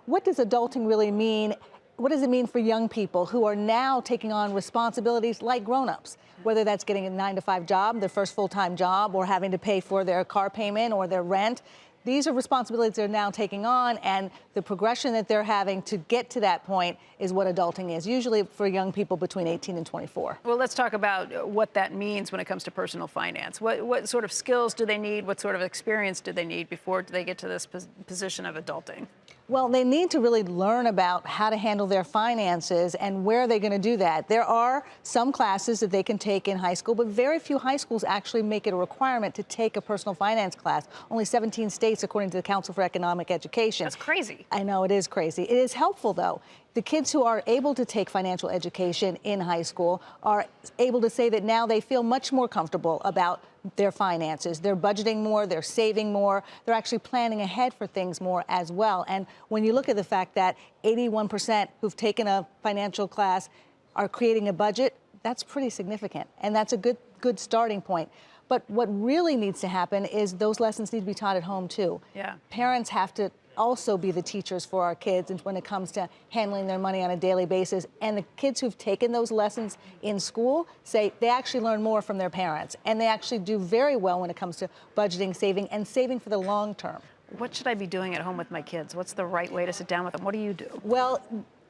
what does adulting really mean? What does it mean for young people who are now taking on responsibilities like grown-ups, whether that's getting a 9-to-5 job, their first full-time job, or having to pay for their car payment or their rent? These are responsibilities they're now taking on, and the progression that they're having to get to that point is what adulting is, usually for young people between 18 and 24. Well, let's talk about what that means when it comes to personal finance. What sort of skills do they need? What sort of experience do they need before they get to this position of adulting? Well, they need to really learn about how to handle their finances and where they're going to do that. There are some classes that they can take in high school, but very few high schools actually make it a requirement to take a personal finance class. Only 17 states, according to the Council for Economic Education. That's crazy. I know, it is crazy. It is helpful, though. The kids who are able to take financial education in high school are able to say that now they feel much more comfortable about their finances. They're budgeting more, they're saving more, they're actually planning ahead for things more as well. And when you look at the fact that 81% who've taken a financial class are creating a budget, that's pretty significant. And that's a good starting point. But what really needs to happen is those lessons need to be taught at home, too. Yeah. Parents have to also be the teachers for our kids and when it comes to handling their money on a daily basis. And the kids who've taken those lessons in school say they actually learn more from their parents, and they actually do very well when it comes to budgeting, saving, and saving for the long term. What should I be doing at home with my kids? What's the right way to sit down with them? What do you do? Well,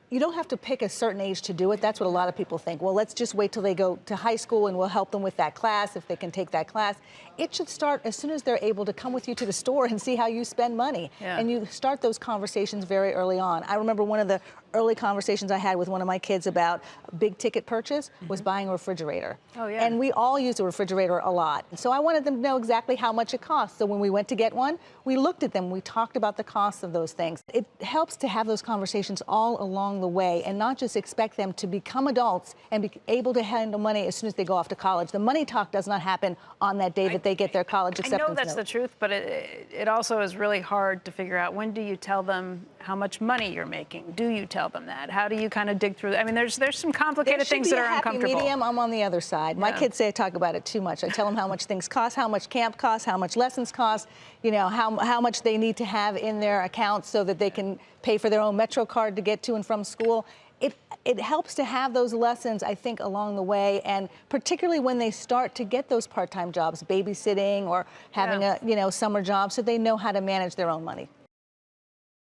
you don't have to pick a certain age to do it. That's what a lot of people think. Well, let's just wait till they go to high school and we'll help them with that class if they can take that class. It should start as soon as they're able to come with you to the store and see how you spend money. Yeah. And you start those conversations very early on. I remember one of the early conversations I had with one of my kids about a big ticket purchase was buying a refrigerator. Oh, yeah. And we all use a refrigerator a lot. So I wanted them to know exactly how much it costs. So when we went to get one, we looked at them, we talked about the costs of those things. It helps to have those conversations all along the way and not just expect them to become adults and be able to handle money as soon as they go off to college. The money talk does not happen on that day that they get their college acceptance I know that's note. the truth, but it also is really hard to figure out, when do you tell them how much money you're making? Do you tell them that? How do you kind of dig through? I mean, there's some complicated things that are uncomfortable. There should be a happy medium. I'm on the other side. My Yeah. kids say I talk about it too much. I tell them how much things cost, how much camp costs, how much lessons cost, you know, how much they need to have in their accounts so that they can pay for their own Metro card to get to and from school. It helps to have those lessons, I think, along the way, and particularly when they start to get those part-time jobs, babysitting or having a summer job, so they know how to manage their own money.